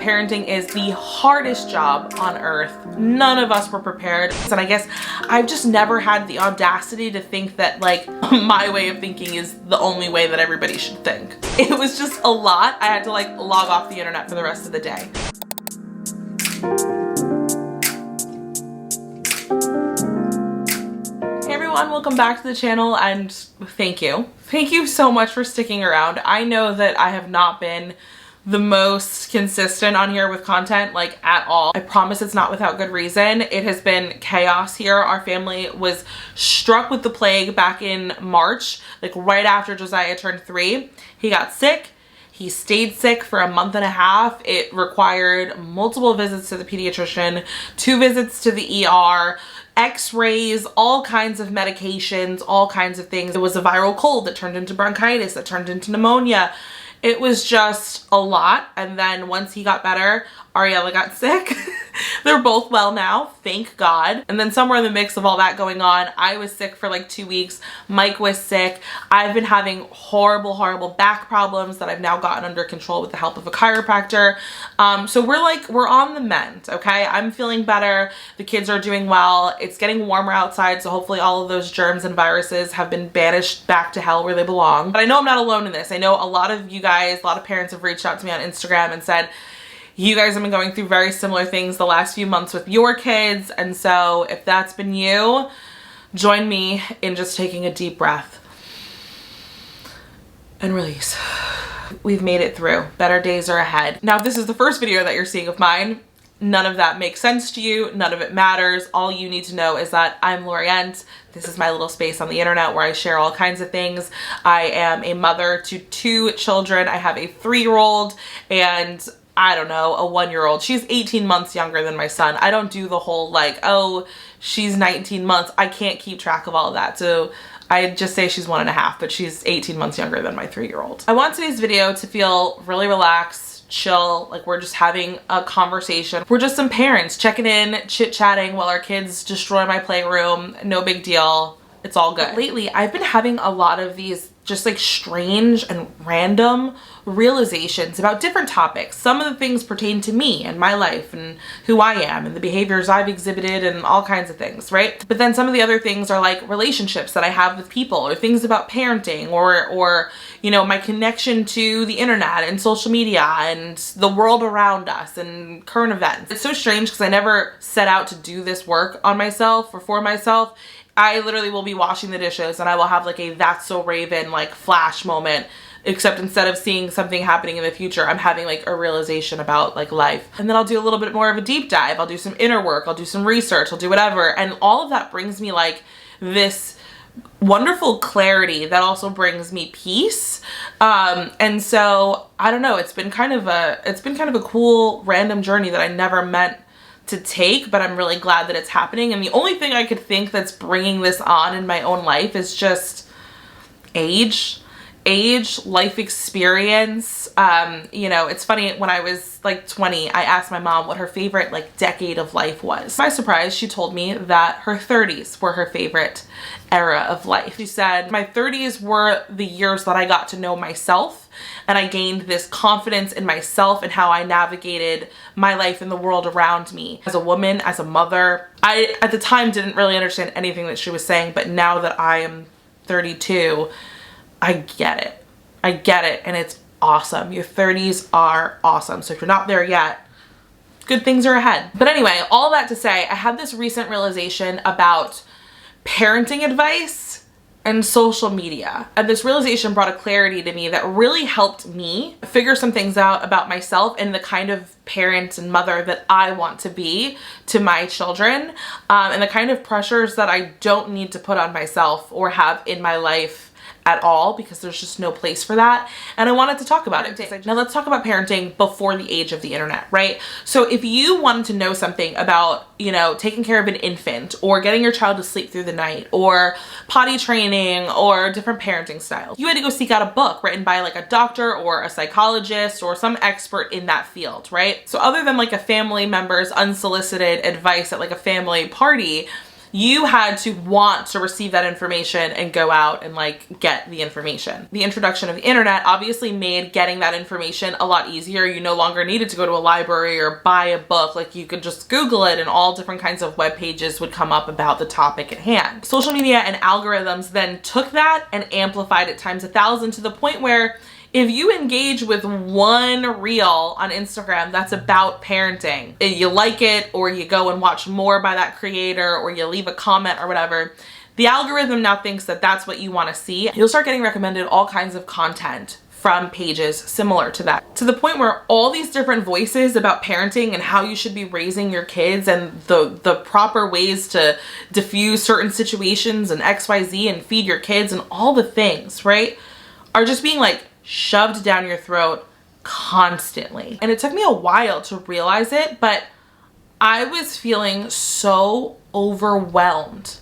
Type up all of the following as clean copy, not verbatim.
Parenting is the hardest job on earth. None of us were prepared. And I guess I've just never had the audacity to think that like my way of thinking is the only way that everybody should think. It was just a lot. I had to like log off the internet for the rest of the day. Hey everyone, welcome back to the channel and thank you. Thank you so much for sticking around. I know that I have not been the most consistent on here with content like at all. I promise it's not without good reason. It has been chaos here. Our family was struck with the plague back in March, like right after Josiah turned 3. He got sick. He stayed sick for a month and a half. It required multiple visits to the pediatrician, 2 visits to the ER, x-rays, all kinds of medications, all kinds of things. It was a viral cold that turned into bronchitis, that turned into pneumonia. It was just a lot. And then once he got better, Ariella got sick. They're both well now, thank God. And then somewhere in the mix of all that going on, I was sick for like 2 weeks. Mike was sick. I've been having horrible back problems that I've now gotten under control with the help of a chiropractor. So we're on the mend, okay? I'm feeling better. The kids are doing well. It's getting warmer outside, so hopefully all of those germs and viruses have been banished back to hell where they belong. But I know I'm not alone in this. I know a lot of you guys, a lot of parents have reached out to me on Instagram and said, you guys have been going through very similar things the last few months with your kids. And so if that's been you, join me in just taking a deep breath and release. We've made it through. Better days are ahead. Now, if this is the first video that you're seeing of mine, none of that makes sense to you. None of it matters. All you need to know is that I'm Loriente. This is my little space on the internet where I share all kinds of things. I am a mother to 2 children. I have a 3-year-old and I don't know, a 1-year-old. She's 18 months younger than my son. I don't do the whole like, oh, she's 19 months. I can't keep track of all of that. So I just say she's 1.5, but she's 18 months younger than my 3-year-old. I want today's video to feel really relaxed, chill, like we're just having a conversation. We're just some parents checking in, chit-chatting while our kids destroy my playroom. No big deal. It's all good. But lately, I've been having a lot of these just like strange and random realizations about different topics. Some of the things pertain to me and my life and who I am and the behaviors I've exhibited and all kinds of things, right? But then some of the other things are like relationships that I have with people or things about parenting or you know, my connection to the internet and social media and the world around us and current events. It's so strange because I never set out to do this work on myself or for myself. I literally will be washing the dishes and I will have like a That's So Raven like flash moment, except instead of seeing something happening in the future, I'm having like a realization about like life. And then I'll do a little bit more of a deep dive. I'll do some inner work. I'll do some research. I'll do whatever. And all of that brings me like this wonderful clarity that also brings me peace. And so I don't know, it's been kind of a cool random journey that I never meant to take, but I'm really glad that it's happening. And the only thing I could think that's bringing this on in my own life is just age, life experience. You know, it's funny, when I was like 20, I asked my mom what her favorite like decade of life was. To my surprise, she told me that her 30s were her favorite era of life. She said, my 30s were the years that I got to know myself and I gained this confidence in myself and how I navigated my life and the world around me. As a woman, as a mother, I at the time didn't really understand anything that she was saying, but now that I am 32, I get it. I get it, and it's awesome. Your 30s are awesome. So if you're not there yet, good things are ahead. But anyway, all that to say, I had this recent realization about parenting advice and social media. And this realization brought a clarity to me that really helped me figure some things out about myself and the kind of parent and mother that I want to be to my children, and the kind of pressures that I don't need to put on myself or have in my life at all, because there's just no place for that. And I wanted to talk about it. Now let's talk about parenting before the age of the internet, right? So if you wanted to know something about, you know, taking care of an infant or getting your child to sleep through the night or potty training or different parenting styles, you had to go seek out a book written by like a doctor or a psychologist or some expert in that field, right? So other than like a family member's unsolicited advice at like a family party, You had to want to receive that information and go out and like get the information. The introduction of the internet obviously made getting that information a lot easier. You no longer needed to go to a library or buy a book. Like you could just Google it and all different kinds of web pages would come up about the topic at hand. Social media and algorithms then took that and amplified it times 1,000 to the point where if you engage with one reel on Instagram that's about parenting, you like it or you go and watch more by that creator or you leave a comment or whatever, the algorithm now thinks that that's what you want to see. You'll start getting recommended all kinds of content from pages similar to that, to the point where all these different voices about parenting and how you should be raising your kids and the proper ways to diffuse certain situations and XYZ and feed your kids and all the things, right, are just being like shoved down your throat constantly. And it took me a while to realize it, but I was feeling so overwhelmed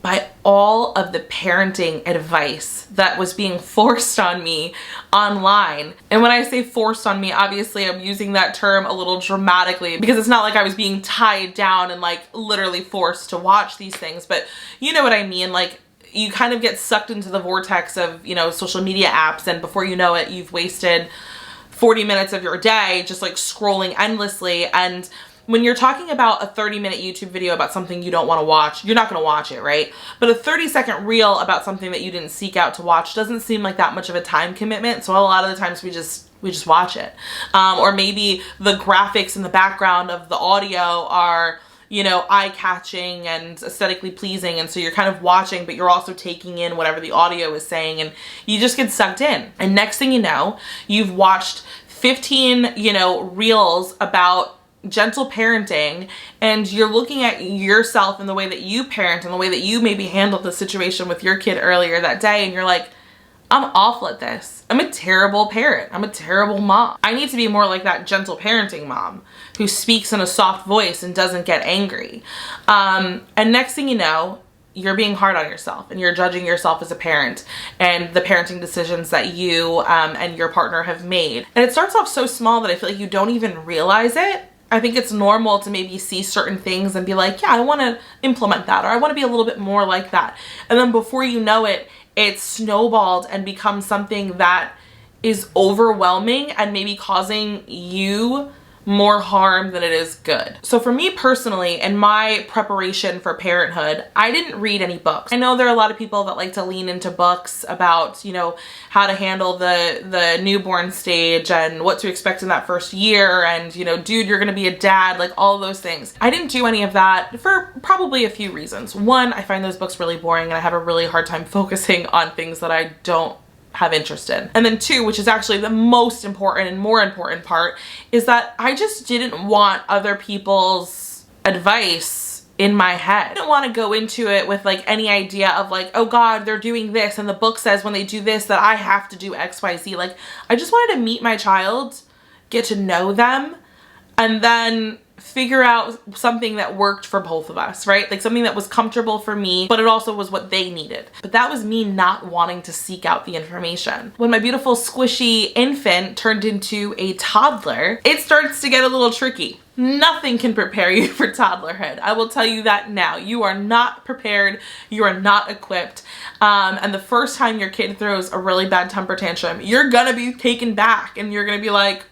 by all of the parenting advice that was being forced on me online. And when I say forced on me, obviously I'm using that term a little dramatically because it's not like I was being tied down and like literally forced to watch these things, but you know what I mean? Like you kind of get sucked into the vortex of, you know, social media apps, and before you know it, you've wasted 40 minutes of your day just like scrolling endlessly. And when you're talking about a 30-minute YouTube video about something you don't want to watch, you're not going to watch it, right? But a 30-second reel about something that you didn't seek out to watch doesn't seem like that much of a time commitment. So a lot of the times we just watch it. Or maybe the graphics in the background of the audio are, you know, eye-catching and aesthetically pleasing, and so you're kind of watching, but you're also taking in whatever the audio is saying, and you just get sucked in. And next thing you know, you've watched 15, you know, reels about gentle parenting, and you're looking at yourself and the way that you parent and the way that you maybe handled the situation with your kid earlier that day, and you're like, I'm awful at this. I'm a terrible parent. I'm a terrible mom. I need to be more like that gentle parenting mom who speaks in a soft voice and doesn't get angry. And next thing you know, you're being hard on yourself and you're judging yourself as a parent and the parenting decisions that you and your partner have made. And it starts off so small that I feel like you don't even realize it. I think it's normal to maybe see certain things and be like, yeah, I want to implement that, or I want to be a little bit more like that. And then before you know it, it's snowballed and becomes something that is overwhelming and maybe causing you more harm than it is good. So for me personally, in my preparation for parenthood, I didn't read any books. I know there are a lot of people that like to lean into books about, you know, how to handle the newborn stage and what to expect in that first year, and, you know, dude, you're gonna be a dad, like all of those things. I didn't do any of that for probably a few reasons. One, I find those books really boring and I have a really hard time focusing on things that I don't have interest in. And then two, which is actually the most important and more important part, is that I just didn't want other people's advice in my head. I didn't want to go into it with like any idea of like, oh God, they're doing this and the book says when they do this that I have to do XYZ. Like I just wanted to meet my child, get to know them, and then figure out something that worked for both of us, right? Like something that was comfortable for me, but it also was what they needed. But that was me not wanting to seek out the information. When my beautiful squishy infant turned into a toddler, it starts to get a little tricky. Nothing can prepare you for toddlerhood. I will tell you that now. You are not prepared. You are not equipped. And the first time your kid throws a really bad temper tantrum, you're gonna be taken back and you're gonna be like,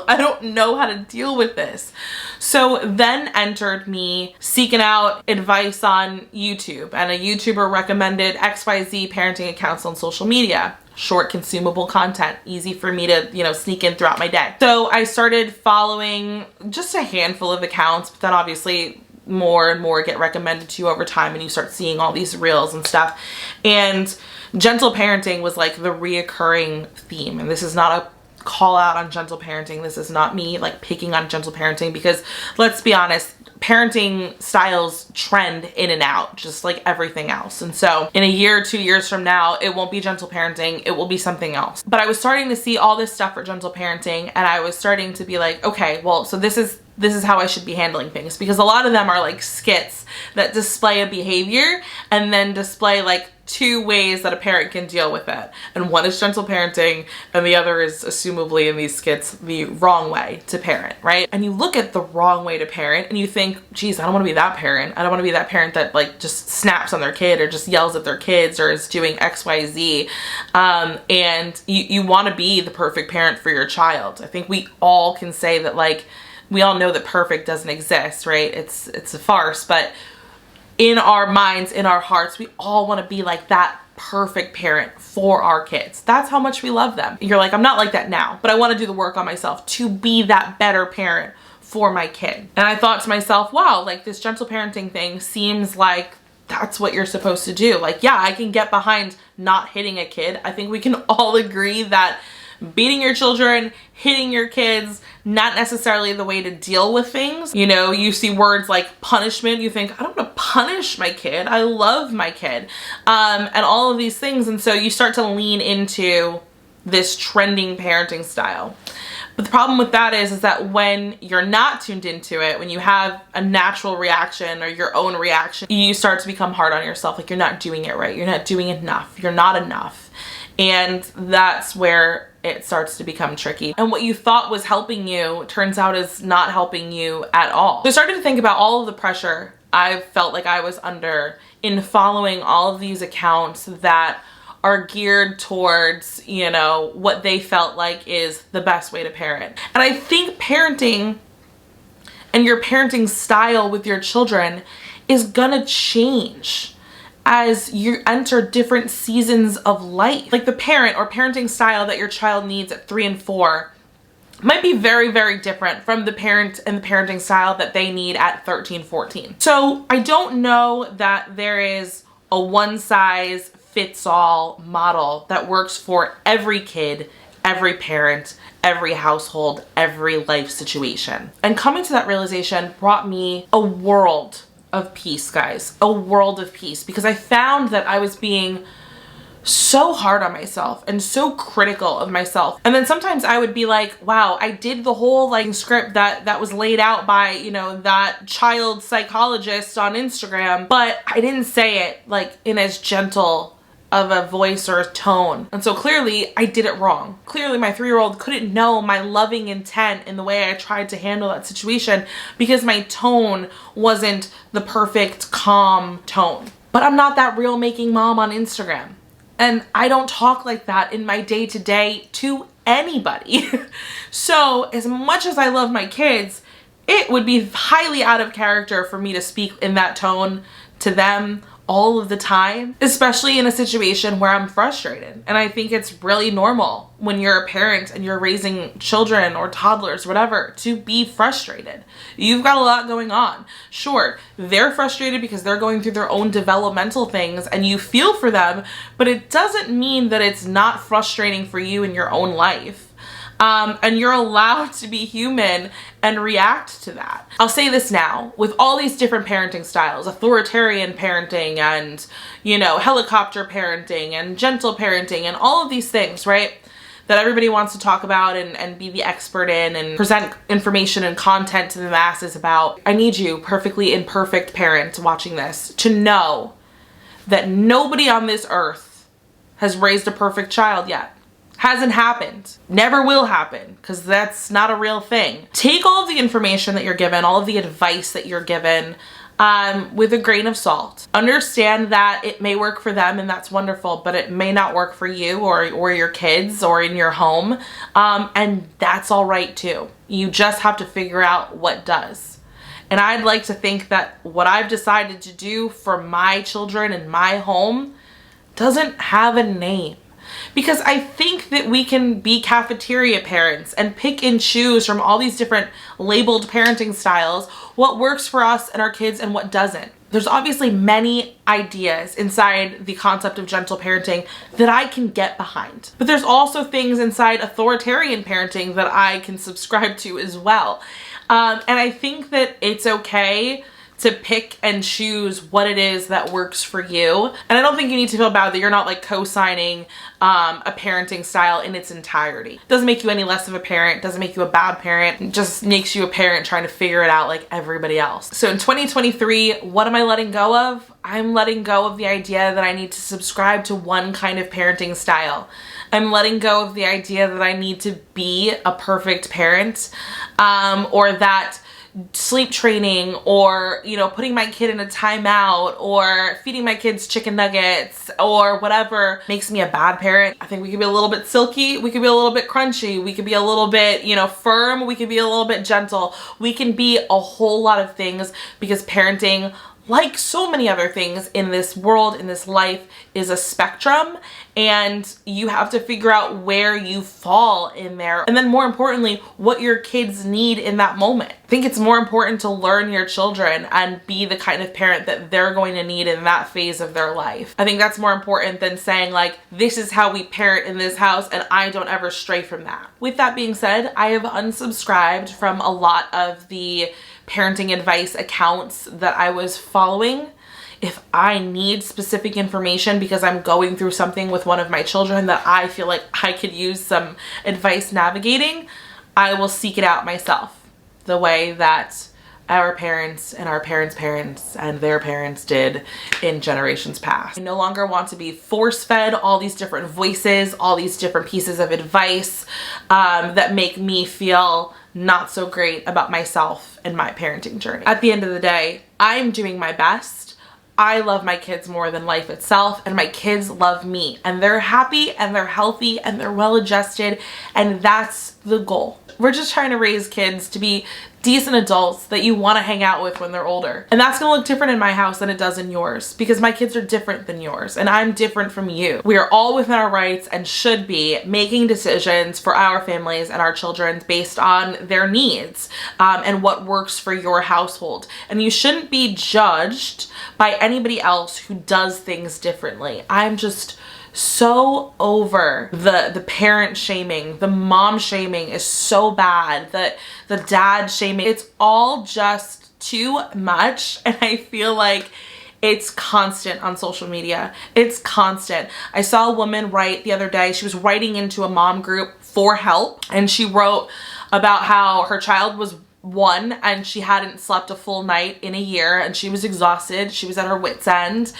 I don't know how to deal with this. So then entered me seeking out advice on YouTube, and a YouTuber recommended XYZ parenting accounts on social media. Short, consumable content, easy for me to, you know, sneak in throughout my day. So I started following just a handful of accounts, but then obviously more and more get recommended to you over time, and you start seeing all these reels and stuff. And gentle parenting was like the reoccurring theme. And this is not a call out on gentle parenting. This is not me like picking on gentle parenting, because let's be honest, parenting styles trend in and out just like everything else. And so in a year or 2 years from now, it won't be gentle parenting, it will be something else. But I was starting to see all this stuff for gentle parenting, and I was starting to be like, okay, well, so this is how I should be handling things, because a lot of them are like skits that display a behavior and then display like two ways that a parent can deal with it. And one is gentle parenting, and the other is, assumably in these skits, the wrong way to parent, right? And you look at the wrong way to parent and you think, geez, I don't want to be that parent. I don't want to be that parent that like just snaps on their kid or just yells at their kids or is doing XYZ. And you want to be the perfect parent for your child. I think we all can say that, like, we all know that perfect doesn't exist, right? It's a farce, but in our minds, in our hearts, we all want to be like that perfect parent for our kids. That's how much we love them. You're like, I'm not like that now, but I want to do the work on myself to be that better parent for my kid. And I thought to myself, wow, like this gentle parenting thing seems like that's what you're supposed to do. Like, yeah, I can get behind not hitting a kid. I think we can all agree that beating your children, hitting your kids, not necessarily the way to deal with things. You know, you see words like punishment, you think, I don't want to punish my kid. I love my kid. And all of these things. And so you start to lean into this trending parenting style. But the problem with that is that when you're not tuned into it, when you have a natural reaction or your own reaction, you start to become hard on yourself. Like, you're not doing it right. You're not doing enough. You're not enough. And that's where it starts to become tricky. And what you thought was helping you turns out is not helping you at all. So I started to think about all of the pressure I felt like I was under in following all of these accounts that are geared towards, you know, what they felt like is the best way to parent. And I think parenting and your parenting style with your children is gonna change as you enter different seasons of life. Like the parent or parenting style that your child needs at 3 and 4 might be very, very different from the parent and the parenting style that they need at 13, 14. So I don't know that there is a one size fits all model that works for every kid, every parent, every household, every life situation. And coming to that realization brought me a world of peace, guys, a world of peace, because I found that I was being so hard on myself and so critical of myself. And then sometimes I would be like, wow, I did the whole like script that was laid out by, you know, that child psychologist on Instagram, but I didn't say it like in as gentle of a voice or a tone. And so clearly I did it wrong. Clearly my 3-year-old couldn't know my loving intent in the way I tried to handle that situation because my tone wasn't the perfect calm tone. But I'm not that real making mom on Instagram. And I don't talk like that in my day-to-day to anybody. So as much as I love my kids, it would be highly out of character for me to speak in that tone to them all of the time, especially in a situation where I'm frustrated. And I think it's really normal when you're a parent and you're raising children or toddlers, whatever, to be frustrated. You've got a lot going on. Sure, they're frustrated because they're going through their own developmental things and you feel for them, but it doesn't mean that it's not frustrating for you in your own life. And you're allowed to be human and react to that. I'll say this now, with all these different parenting styles, authoritarian parenting and, you know, helicopter parenting and gentle parenting and all of these things, right, that everybody wants to talk about and be the expert in and present information and content to the masses about. I need you, perfectly imperfect parent watching this, to know that nobody on this earth has raised a perfect child yet. Hasn't happened. Never will happen, because that's not a real thing. Take all of the information that you're given, all of the advice that you're given, with a grain of salt. Understand that it may work for them and that's wonderful, but it may not work for you or your kids or in your home. And that's all right too. You just have to figure out what does. And I'd like to think that what I've decided to do for my children in my home doesn't have a name. Because I think that we can be cafeteria parents and pick and choose from all these different labeled parenting styles what works for us and our kids and what doesn't. There's obviously many ideas inside the concept of gentle parenting that I can get behind. But there's also things inside authoritarian parenting that I can subscribe to as well. And I think that it's okay to pick and choose what it is that works for you. And I don't think you need to feel bad that you're not like co-signing a parenting style in its entirety. Doesn't make you any less of a parent, doesn't make you a bad parent, it just makes you a parent trying to figure it out like everybody else. So in 2023, what am I letting go of? I'm letting go of the idea that I need to subscribe to one kind of parenting style. I'm letting go of the idea that I need to be a perfect parent, or that sleep training, or, you know, putting my kid in a timeout, or feeding my kids chicken nuggets, or whatever makes me a bad parent. I think we could be a little bit silky, we could be a little bit crunchy, we could be a little bit, you know, firm, we could be a little bit gentle. We can be a whole lot of things, because parenting, like so many other things in this world, in this life, is a spectrum, and you have to figure out where you fall in there. And then more importantly, what your kids need in that moment. I think it's more important to learn your children and be the kind of parent that they're going to need in that phase of their life. I think that's more important than saying like, this is how we parent in this house and I don't ever stray from that. With that being said, I have unsubscribed from a lot of the parenting advice accounts that I was following. If I need specific information because I'm going through something with one of my children that I feel like I could use some advice navigating, I will seek it out myself, the way that our parents and our parents' parents and their parents did in generations past. I no longer want to be force-fed all these different voices, all these different pieces of advice that make me feel not so great about myself and my parenting journey. At the end of the day, I'm doing my best. I love my kids more than life itself, and my kids love me, and they're happy and they're healthy and they're well adjusted, and that's the goal. We're just trying to raise kids to be decent adults that you want to hang out with when they're older. And that's gonna look different in my house than it does in yours, because my kids are different than yours and I'm different from you. We are all within our rights and should be making decisions for our families and our children based on their needs and what works for your household. And you shouldn't be judged by anybody else who does things differently. I'm just so over the parent shaming. The mom shaming is so bad. The dad shaming, it's all just too much, and I feel like it's constant on social media. It's constant. I saw a woman write the other day, she was writing into a mom group for help, and she wrote about how her child was 1 and she hadn't slept a full night in a year, and she was exhausted, she was at her wit's end,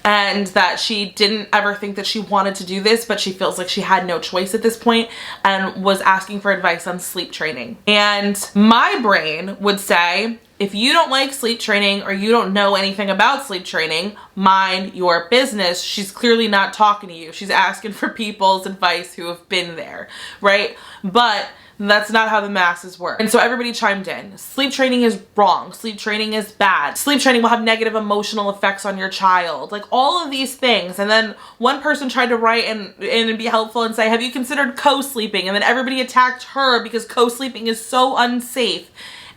and that she didn't ever think that she wanted to do this, but she feels like she had no choice at this point, and was asking for advice on sleep training. And my brain would say, if you don't like sleep training or you don't know anything about sleep training, mind your business. She's clearly not talking to you. She's asking for people's advice who have been there, right? But that's not how the masses work. And so everybody chimed in. Sleep training is wrong. Sleep training is bad. Sleep training will have negative emotional effects on your child. Like all of these things. And then one person tried to write and be helpful and say, have you considered co-sleeping? And then everybody attacked her because co-sleeping is so unsafe.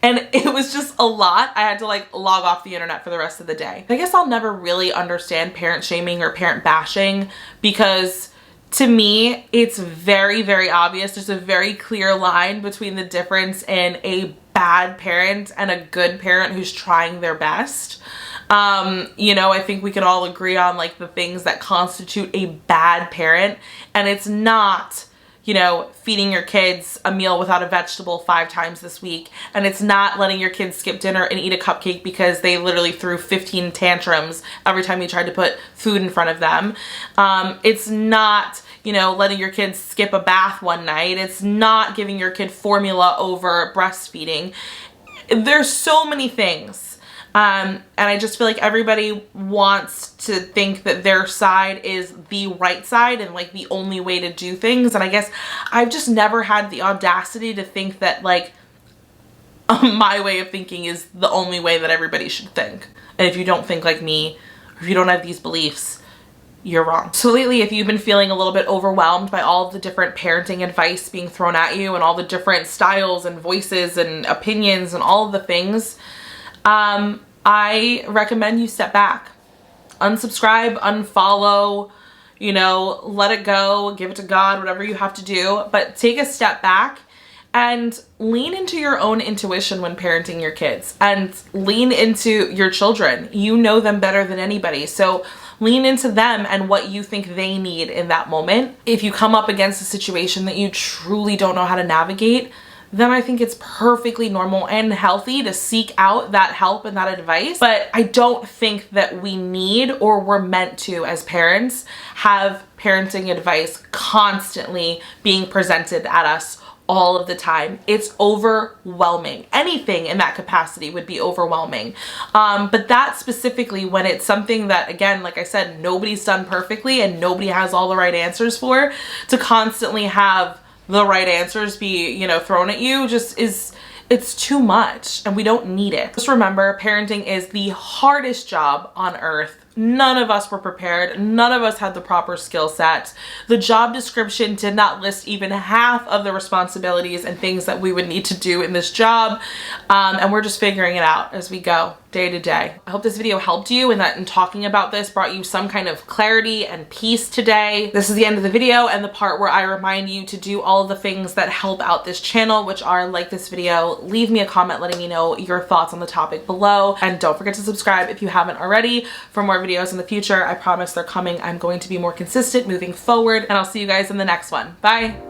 And it was just a lot. I had to like log off the internet for the rest of the day. I guess I'll never really understand parent shaming or parent bashing, because to me, it's very, very obvious. There's a very clear line between the difference in a bad parent and a good parent who's trying their best. You know, I think we can all agree on like the things that constitute a bad parent, and it's not, you know, feeding your kids a meal without a vegetable 5 times this week. And it's not letting your kids skip dinner and eat a cupcake because they literally threw 15 tantrums every time you tried to put food in front of them. It's not, you know, letting your kids skip a bath one night. It's not giving your kid formula over breastfeeding. There's so many things. And I just feel like everybody wants to think that their side is the right side and like the only way to do things. And I guess I've just never had the audacity to think that like my way of thinking is the only way that everybody should think. And if you don't think like me, or if you don't have these beliefs, you're wrong. So lately, if you've been feeling a little bit overwhelmed by all the different parenting advice being thrown at you and all the different styles and voices and opinions and all of the things, I recommend you step back, unsubscribe, unfollow, you know, let it go, give it to God, whatever you have to do, but take a step back And lean into your own intuition when parenting your kids, and lean into your children. You know them better than anybody. So lean into them and what you think they need in that moment. If you come up against a situation that you truly don't know how to navigate, then I think it's perfectly normal and healthy to seek out that help and that advice. But I don't think that we need, or we're meant to as parents, have parenting advice constantly being presented at us all of the time. It's overwhelming. Anything in that capacity would be overwhelming. But that specifically, when it's something that, again, like I said, nobody's done perfectly and nobody has all the right answers for, to constantly have the right answers be, you know, thrown at you just is, it's too much, and we don't need it. Just remember, parenting is the hardest job on earth. None of us were prepared. None of us had the proper skill set. The job description did not list even half of the responsibilities and things that we would need to do in this job. And we're just figuring it out as we go, day to day. I hope this video helped you, and that in talking about this brought you some kind of clarity and peace today. This is the end of the video and the part where I remind you to do all of the things that help out this channel, which are like this video, leave me a comment letting me know your thoughts on the topic below, and don't forget to subscribe if you haven't already for more videos in the future. I promise they're coming. I'm going to be more consistent moving forward, and I'll see you guys in the next one. Bye.